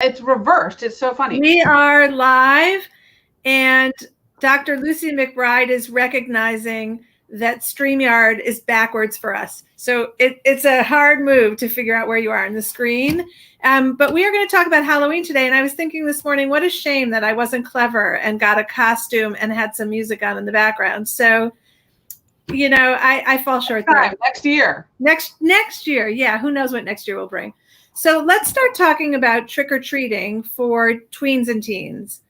It's reversed. It's so funny. We are live, and Dr. Lucy McBride is recognizing that StreamYard is backwards for us. So it's a hard move to figure out where you are on the screen. But we are going to talk about Halloween today. And I was thinking this morning, what a shame that I wasn't clever and got a costume and had some music on in the background. So, you know, I fall short there. Next year. Next year. Yeah. Who knows what next year will bring. So let's start talking about trick-or-treating for tweens and teens.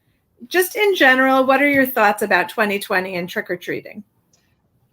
Just in general, what are your thoughts about 2020 and trick-or-treating?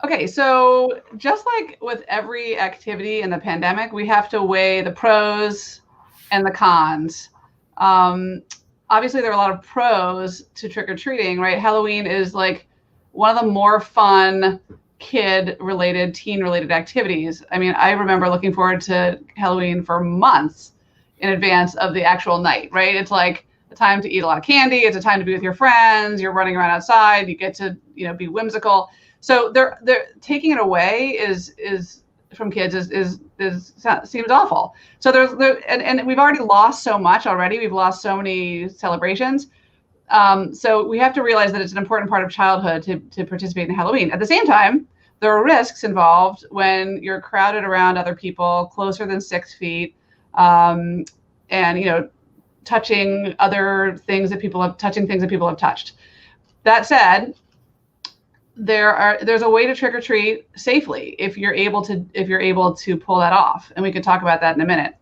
Okay, so just like with every activity in the pandemic, we have to weigh the pros and the cons. Obviously, there are a lot of pros to trick-or-treating, right? Halloween is like one of the more fun kid-related, teen-related activities. I mean, I remember looking forward to Halloween for months in advance of the actual night, right? It's like a time to eat a lot of candy. It's a time to be with your friends. You're running around outside. You get to, be whimsical. So they're taking it away is from kids is seems awful. So and we've already lost so much already. We've lost so many celebrations. So we have to realize that it's an important part of childhood to participate in Halloween. At the same time, there are risks involved when you're crowded around other people closer than 6 feet, and touching other things that people have touched. That said, there's a way to trick or treat safely if you're able to pull that off, and we can talk about that in a minute.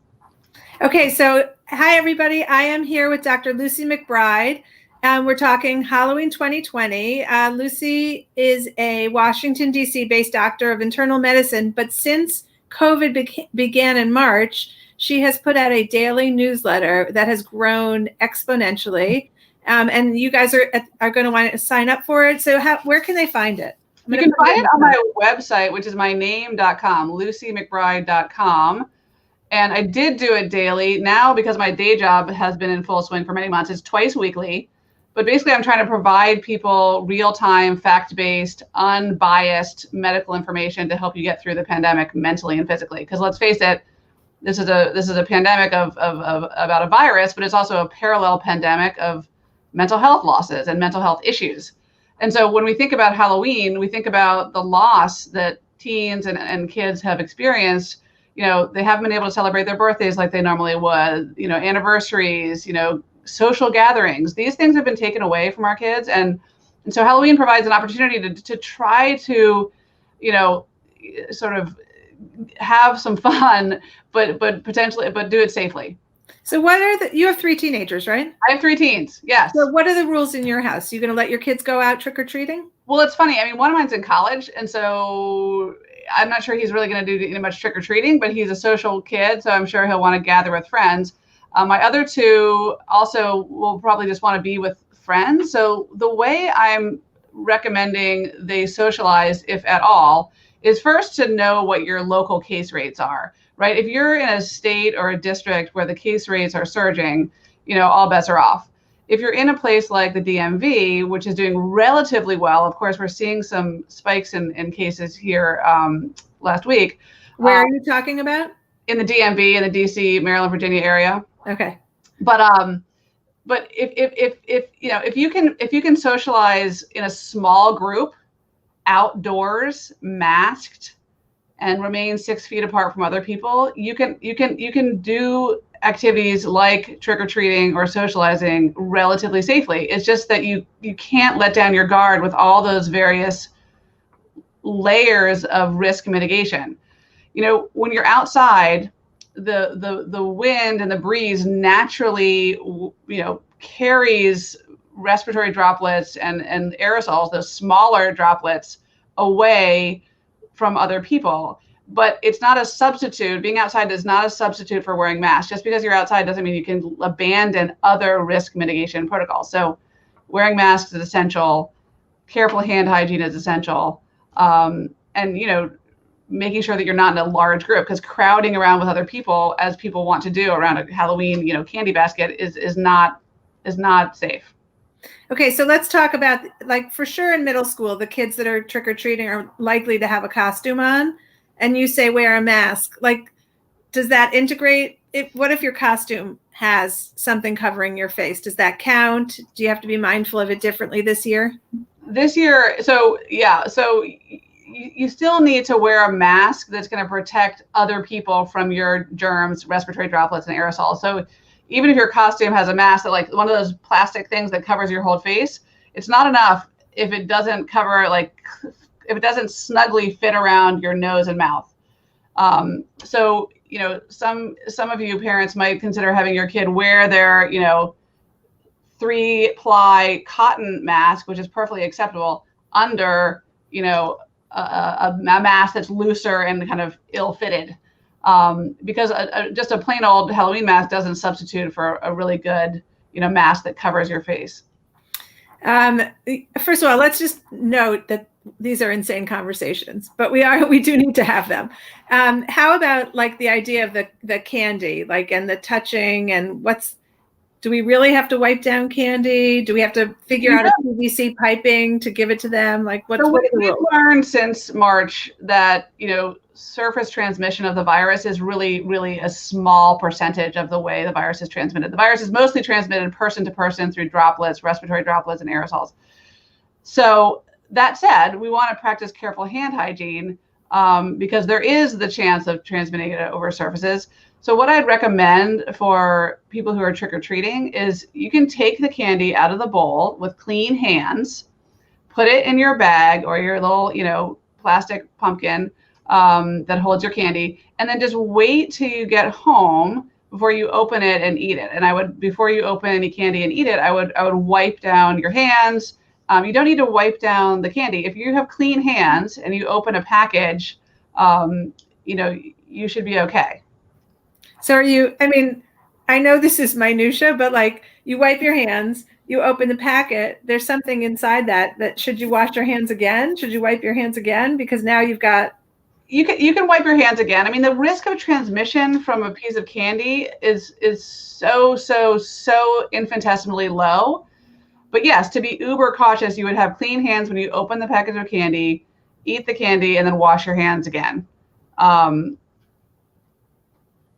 Okay, so hi everybody. I am here with Dr. Lucy McBride. We're talking Halloween 2020. Lucy is a Washington, D.C. based doctor of internal medicine, but since COVID began in March, she has put out a daily newsletter that has grown exponentially. And you guys are going to want to sign up for it. So where can they find it? You can find it on my website, which is my name.com, lucymcbride.com. And I did do it daily. Now, because my day job has been in full swing for many months, it's twice weekly. But basically, I'm trying to provide people real-time, fact-based, unbiased medical information to help you get through the pandemic mentally and physically. Because let's face it, this is a pandemic of about a virus, but it's also a parallel pandemic of mental health losses and mental health issues. And so when we think about Halloween, we think about the loss that teens and kids have experienced. They haven't been able to celebrate their birthdays like they normally would, anniversaries, social gatherings. These things have been taken away from our kids. And so Halloween provides an opportunity to try to, sort of have some fun, but do it safely. So you have 3 teenagers, right? I have 3 teens. Yes. So what are the rules in your house? You going to let your kids go out trick-or-treating? Well, it's funny. I mean, one of mine's in college, and so I'm not sure he's really going to do much trick-or-treating, but he's a social kid, so I'm sure he'll want to gather with friends. My other 2 also will probably just want to be with friends. So the way I'm recommending they socialize, if at all, is first to know what your local case rates are. Right? If you're in a state or a district where the case rates are surging, all bets are off. If you're in a place like the DMV, which is doing relatively well, of course, we're seeing some spikes in cases here last week. Where are you talking about? In the DMV, in the DC, Maryland, Virginia area. Okay. But if you can socialize in a small group, outdoors, masked, and remain 6 feet apart from other people, you can do activities like trick-or-treating or socializing relatively safely. It's just that you can't let down your guard with all those various layers of risk mitigation. When you're outside, the wind and the breeze naturally carries respiratory droplets and aerosols, those smaller droplets, away from other people. But it's not a substitute. Being outside is not a substitute for wearing masks. Just because you're outside doesn't mean you can abandon other risk mitigation protocols. So wearing masks is essential. Careful hand hygiene is essential. And, making sure that you're not in a large group, because crowding around with other people, as people want to do around a Halloween, candy basket, is not safe. Okay, so let's talk about, like, for sure in middle school, the kids that are trick-or-treating are likely to have a costume on, and you say wear a mask. Like, does that integrate? What if your costume has something covering your face. Does that count? Do you have to be mindful of it differently this year? This year, so you still need to wear a mask that's going to protect other people from your germs, respiratory droplets, and aerosols. So even if your costume has a mask that, like, one of those plastic things that covers your whole face, it's not enough if it doesn't cover, like, if it doesn't snugly fit around your nose and mouth. So, some of you parents might consider having your kid wear their, 3-ply cotton mask, which is perfectly acceptable, under, a mask that's looser and kind of ill-fitted. Because just a plain old Halloween mask doesn't substitute for a really good, mask that covers your face. First of all, let's just note that these are insane conversations, but we do need to have them. How about, like, the idea of the candy, like, and the touching, and do we really have to wipe down candy? Do we have to figure out a PVC piping to give it to them? Like, what's the rule? We've learned since March that, surface transmission of the virus is really, really a small percentage of the way the virus is transmitted. The virus is mostly transmitted person to person through droplets, respiratory droplets, and aerosols. So that said, we want to practice careful hand hygiene because there is the chance of transmitting it over surfaces. So what I'd recommend for people who are trick-or-treating is you can take the candy out of the bowl with clean hands, put it in your bag or your little, plastic pumpkin that holds your candy, and then just wait till you get home before you open it and eat it. And before you open any candy and eat it, I would wipe down your hands. You don't need to wipe down the candy. If you have clean hands and you open a package, you should be okay. So I know this is minutia, but, like, you wipe your hands, you open the packet, there's something inside that should you wash your hands again? Should you wipe your hands again? Because now you've got... You can wipe your hands again. I mean, the risk of transmission from a piece of candy is so infinitesimally low. But yes, to be uber cautious, you would have clean hands when you open the package of candy, eat the candy, and then wash your hands again.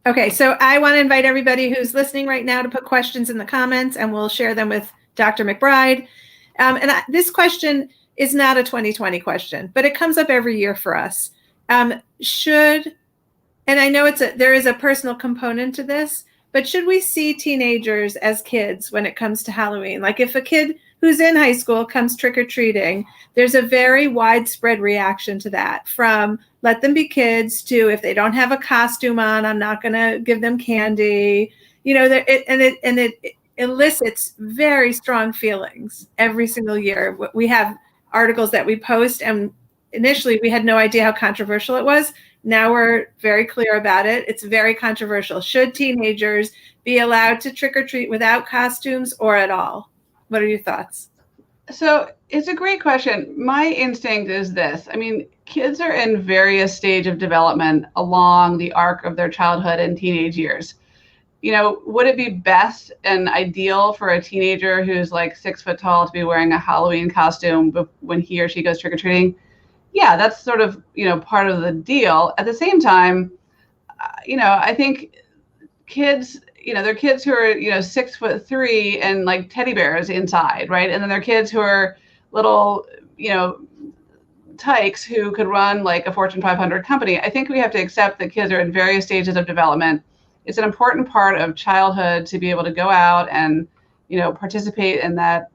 Okay, so I want to invite everybody who's listening right now to put questions in the comments, and we'll share them with Dr. McBride. This question is not a 2020 question, but it comes up every year for us. And I know there is a personal component to this, but should we see teenagers as kids when it comes to Halloween? Like, if a kid who's in high school comes trick-or-treating, there's a very widespread reaction to that, from let them be kids to, if they don't have a costume on, I'm not going to give them candy. It elicits very strong feelings every single year. We have articles that we post, and initially we had no idea how controversial it was. Now we're very clear about it. It's very controversial. Should teenagers be allowed to trick-or-treat without costumes or at all? What are your thoughts? So it's a great question. My instinct is this. I mean, kids are in various stages of development along the arc of their childhood and teenage years. Would it be best and ideal for a teenager who's like 6 foot tall to be wearing a Halloween costume when he or she goes trick-or-treating? Yeah, that's sort of, part of the deal. At the same time, I think kids, they're kids who are, 6'3" and like teddy bears inside, right? And then they're kids who are little, tykes who could run like a Fortune 500 company. I think we have to accept that kids are in various stages of development. It's an important part of childhood to be able to go out and, participate in that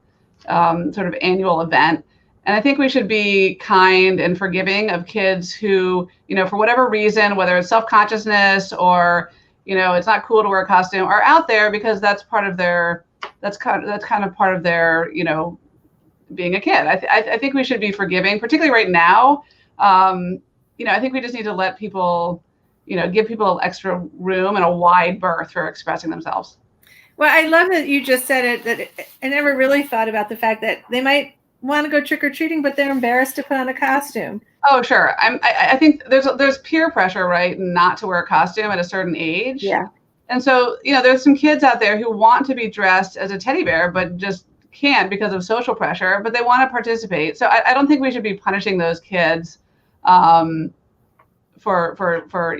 sort of annual event. And I think we should be kind and forgiving of kids who, for whatever reason, whether it's self-consciousness or, it's not cool to wear a costume, are out there because that's part of their, that's kind of part of their, being a kid. I think we should be forgiving, particularly right now. I think we just need to let people, give people extra room and a wide berth for expressing themselves. Well, I love that you just said it, I never really thought about the fact that they might want to go trick-or-treating, but they're embarrassed to put on a costume. Oh, sure. I think there's peer pressure, right, not to wear a costume at a certain age. Yeah. And so, there's some kids out there who want to be dressed as a teddy bear, but just can't because of social pressure, but they want to participate. So I don't think we should be punishing those kids for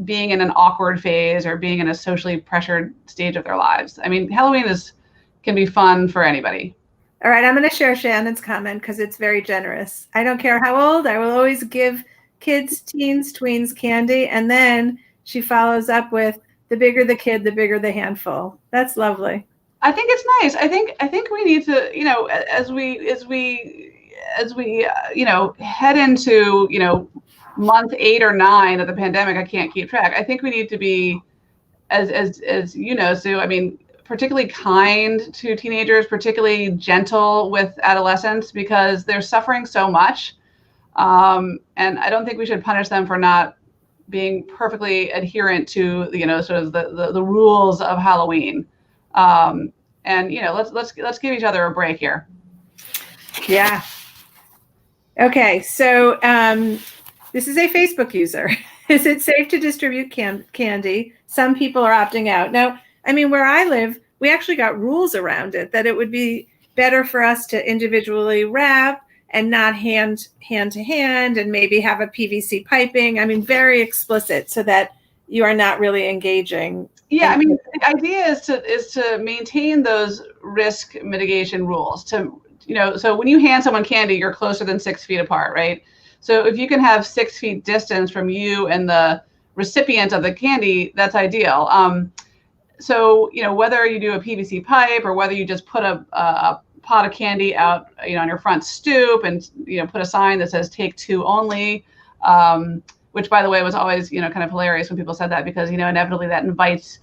being in an awkward phase or being in a socially pressured stage of their lives. I mean, Halloween can be fun for anybody. All right, I'm going to share Shannon's comment because it's very generous. I don't care how old, I will always give kids, teens, tweens candy. And then she follows up with, the bigger the kid, the bigger the handful. That's lovely. I think it's nice. I think we need to, as we head into, month 8 or 9 of the pandemic, I can't keep track. I think we need to be, as Sue, I mean, particularly kind to teenagers, particularly gentle with adolescents, because they're suffering so much. And I don't think we should punish them for not being perfectly adherent to, sort of the rules of Halloween. And let's give each other a break here. Yeah. Okay. So this is a Facebook user. Is it safe to distribute candy? Some people are opting out. Now, I mean, where I live, we actually got rules around it that it would be better for us to individually wrap and not hand to hand, and maybe have a PVC piping. I mean, very explicit, so that you are not really engaging. Yeah, I mean, the idea is to maintain those risk mitigation rules. So when you hand someone candy, you're closer than 6 feet apart, right? So if you can have 6 feet distance from you and the recipient of the candy, that's ideal. So whether you do a PVC pipe or whether you just put a pot of candy out, on your front stoop, and put a sign that says "Take 2 only," which, by the way, was always kind of hilarious when people said that, because inevitably that invites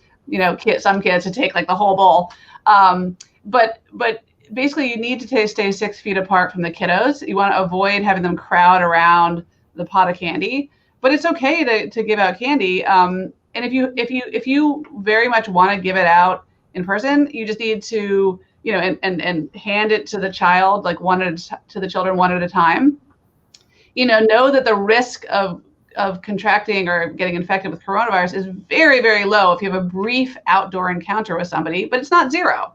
some kids to take like the whole bowl. But basically, you need to stay 6 feet apart from the kiddos. You want to avoid having them crowd around the pot of candy. But it's okay to give out candy. And if you very much want to give it out in person, you just need to and hand it to the child, like to the children one at a time. Know that the risk of contracting or getting infected with coronavirus is very, very low if you have a brief outdoor encounter with somebody, but it's not zero.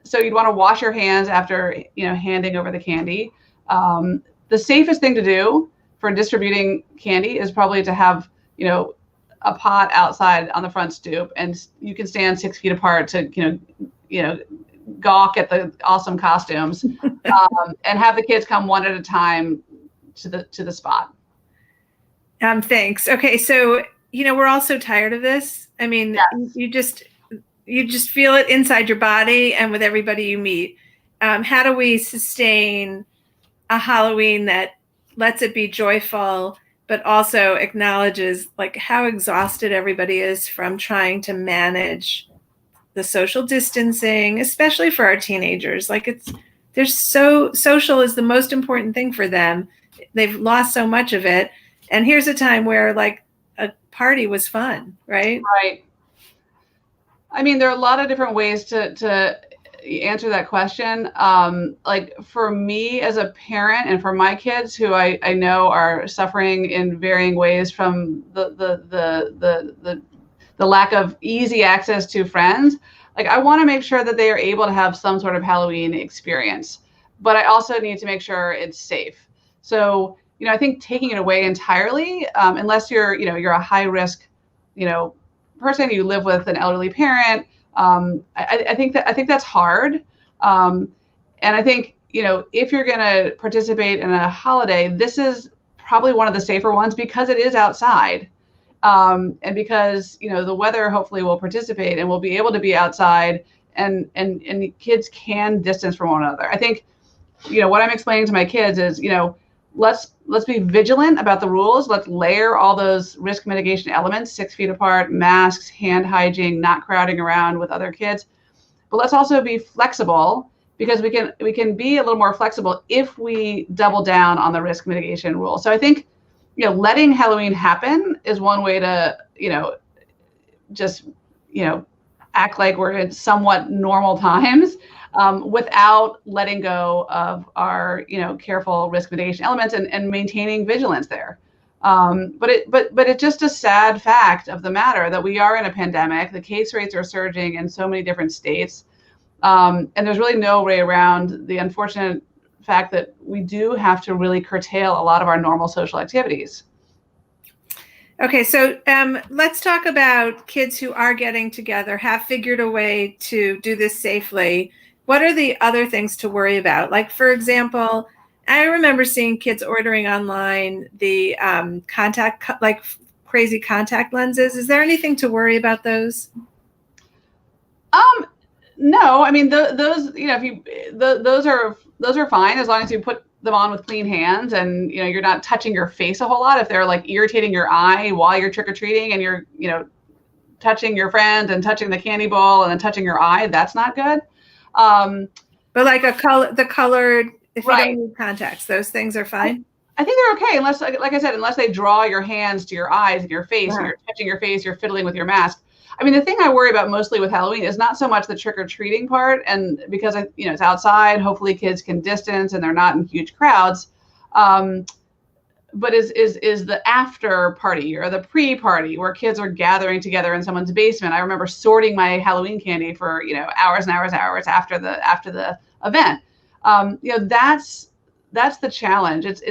So you'd want to wash your hands after handing over the candy. The safest thing to do for distributing candy is probably to have a pot outside on the front stoop, and you can stand 6 feet apart to gawk at the awesome costumes, and have the kids come one at a time to the spot. Thanks. Okay, so we're all so tired of this. I mean, yes. You just feel it inside your body and with everybody you meet. How do we sustain a Halloween that lets it be joyful, but also acknowledges like how exhausted everybody is from trying to manage the social distancing, especially for our teenagers? Like they're so social is the most important thing for them. They've lost so much of it. And here's a time where like a party was fun, right? Right. I mean, there are a lot of different ways to answer that question. Like for me as a parent and for my kids, who I know are suffering in varying ways from the lack of easy access to friends, like I want to make sure that they are able to have some sort of Halloween experience, but I also need to make sure it's safe. So, I think taking it away entirely, unless you're a high risk, person, you live with an elderly parent. I think that's hard. And I think, if you're going to participate in a holiday, this is probably one of the safer ones because it is outside. And because, the weather hopefully will participate and we'll be able to be outside, and kids can distance from one another. I think, what I'm explaining to my kids is, let's be vigilant about the rules. Let's layer all those risk mitigation elements, 6 feet apart, masks, hand hygiene, not crowding around with other kids. But let's also be flexible, because we can be a little more flexible if we double down on the risk mitigation rules. So I think, letting Halloween happen is one way to, just, act like we're in somewhat normal times, without letting go of our, careful risk mitigation elements and maintaining vigilance there. But it's just a sad fact of the matter that we are in a pandemic. The case rates are surging in so many different states. And there's really no way around the unfortunate fact that we do have to really curtail a lot of our normal social activities. Okay, so let's talk about kids who are getting together, have figured a way to do this safely. What are the other things to worry about? Like, for example, I remember seeing kids ordering online the like crazy contact lenses. Is there anything to worry about those? No, I mean those, if you those are fine as long as you put them on with clean hands, and you're not touching your face a whole lot. If they're like irritating your eye while you're trick-or-treating and you're touching your friend and touching the candy bowl and then touching your eye, that's not good. But like the colored, if right. You don't need contacts, those things are fine. I think they're okay, unless, like I said, unless they draw your hands to your eyes and your face, and you're touching your face, you're fiddling with your mask. I mean, the thing I worry about mostly with Halloween is not so much the trick-or-treating part, and because it's outside, hopefully kids can distance and they're not in huge crowds. But is the after party or the pre-party where kids are gathering together in someone's basement. I remember sorting my Halloween candy for hours and hours and hours after the event. That's the challenge. It's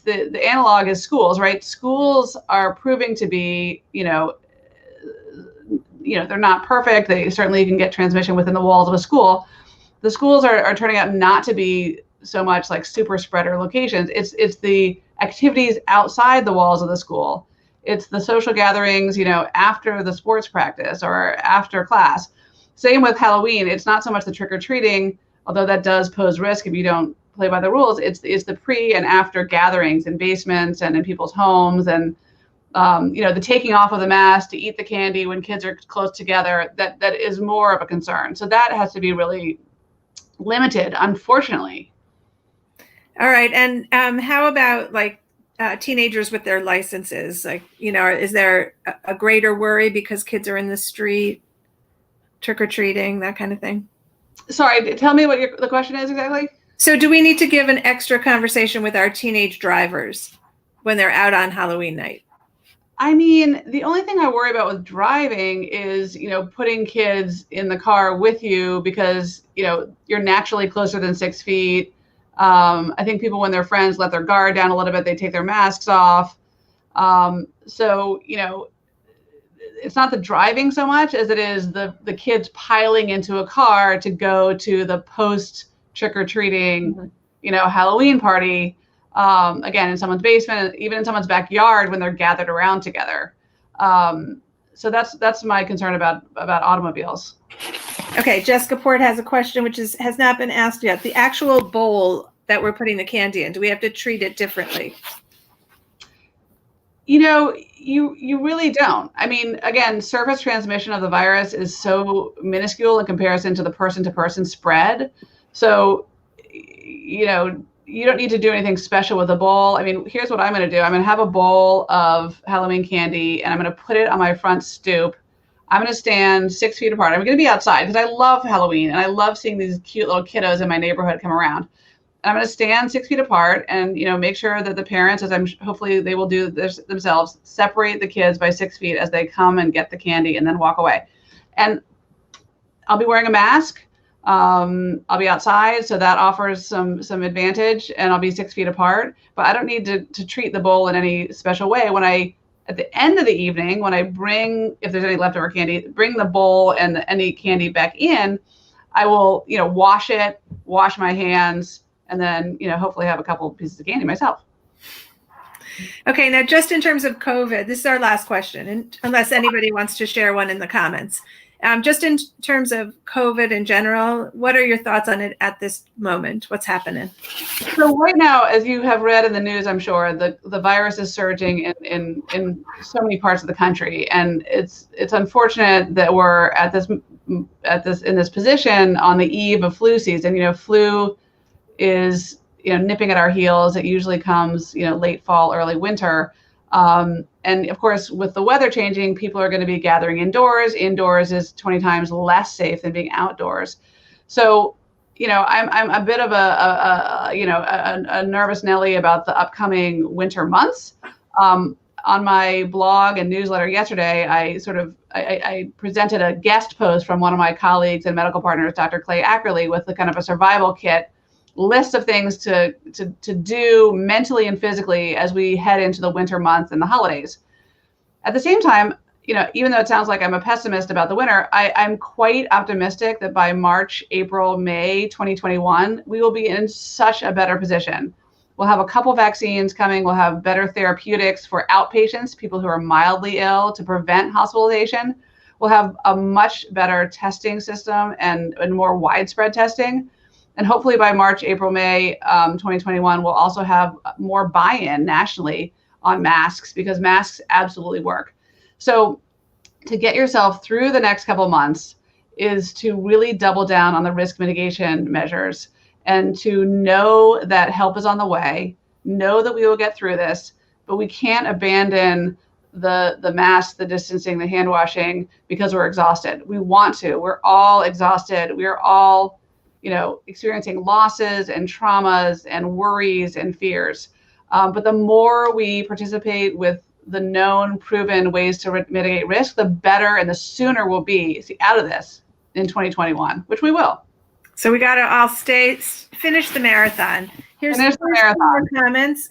the analog is schools, right? Schools are proving to be they're not perfect. They certainly can get transmission within the walls of a school. The schools are turning out not to be so much like super spreader locations. It's the activities outside the walls of the school. It's the social gatherings, after the sports practice or after class. Same with Halloween. It's not so much the trick-or-treating, although that does pose risk if you don't play by the rules. It's the pre and after gatherings in basements and in people's homes, and the taking off of the mask to eat the candy when kids are close together, that is more of a concern. So that has to be really limited, unfortunately. All right. And how about like teenagers with their licenses? Like, is there a greater worry because kids are in the street trick-or-treating, that kind of thing? Sorry, tell me what the question is exactly. So do we need to give an extra conversation with our teenage drivers when they're out on Halloween night? I mean, the only thing I worry about with driving is, putting kids in the car with you because, you're naturally closer than 6 feet. I think people, when they're friends, let their guard down a little bit. They take their masks off. So, it's not the driving so much as it is the kids piling into a car to go to the post trick-or-treating, Halloween party. Again, in someone's basement, even in someone's backyard when they're gathered around together. So that's my concern about automobiles. Okay, Jessica Port has a question which has not been asked yet. The actual bowl that we're putting the candy in, do we have to treat it differently? You really don't. I mean, again, surface transmission of the virus is so minuscule in comparison to the person-to-person spread. So, you don't need to do anything special with a bowl. I mean, here's what I'm going to do. I'm going to have a bowl of Halloween candy, and I'm going to put it on my front stoop. I'm going to stand 6 feet apart. I'm going to be outside because I love Halloween, and I love seeing these cute little kiddos in my neighborhood come around. And I'm going to stand 6 feet apart and, make sure that the parents, hopefully they will do this themselves, separate the kids by 6 feet as they come and get the candy and then walk away. And I'll be wearing a mask. I'll be outside, so that offers some advantage, and I'll be 6 feet apart. But I don't need to treat the bowl in any special way. At the end of the evening, when I bring, if there's any leftover candy, bring the bowl and any candy back in, I will, wash it, wash my hands, and then, hopefully have a couple of pieces of candy myself. Okay, now just in terms of COVID, this is our last question, and unless anybody wants to share one in the comments. Just in terms of COVID in general, what are your thoughts on it at this moment? What's happening? So right now, as you have read in the news, I'm sure the virus is surging in so many parts of the country, and it's unfortunate that we're in this position on the eve of flu season. Flu is nipping at our heels. It usually comes late fall, early winter. And of course, with the weather changing, people are going to be gathering indoors. Indoors is 20 times less safe than being outdoors. So, I'm a bit of a nervous Nelly about the upcoming winter months. On my blog and newsletter yesterday, I presented a guest post from one of my colleagues and medical partners, Dr. Clay Ackerley, with the kind of a survival kit list of things to do mentally and physically as we head into the winter months and the holidays. At the same time, even though it sounds like I'm a pessimist about the winter, I'm quite optimistic that by March, April, May 2021, we will be in such a better position. We'll have a couple vaccines coming. We'll have better therapeutics for outpatients, people who are mildly ill, to prevent hospitalization. We'll have a much better testing system and more widespread testing. And hopefully by March, April, May 2021, we'll also have more buy-in nationally on masks, because masks absolutely work. So to get yourself through the next couple of months is to really double down on the risk mitigation measures, and to know that help is on the way, know that we will get through this, but we can't abandon the mask, the distancing, the hand washing, because we're exhausted. We want to. We're all exhausted. We are all, experiencing losses and traumas and worries and fears. But the more we participate with the known, proven ways to mitigate risk, the better and the sooner we'll be out of this in 2021, which we will. So we got to all finish the marathon. Here's some more comments.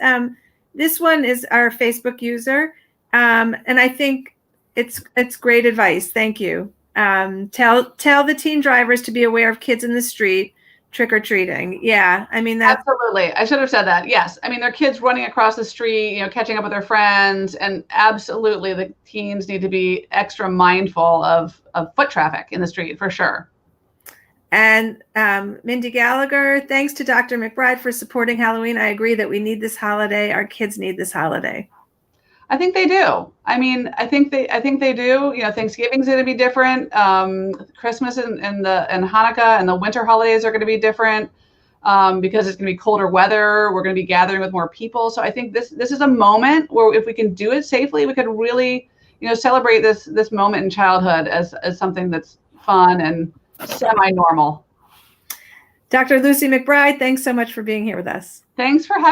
This one is our Facebook user, and I think it's great advice. Thank you. Tell the teen drivers to be aware of kids in the street trick-or-treating. Yeah, I mean, that's absolutely. I should have said that. Yes. I mean, there are kids running across the street, catching up with their friends, and absolutely the teens need to be extra mindful of foot traffic in the street, for sure. And Mindy Gallagher, thanks to Dr. McBride for supporting Halloween. I agree that we need this holiday. Our kids need this holiday. I think they do. I mean, I think they do. Thanksgiving's going to be different. Christmas and Hanukkah and the winter holidays are going to be different because it's going to be colder weather. We're going to be gathering with more people. So I think this is a moment where, if we can do it safely, we could really, celebrate this moment in childhood as something that's fun and semi-normal. Dr. Lucy McBride, thanks so much for being here with us. Thanks for having me.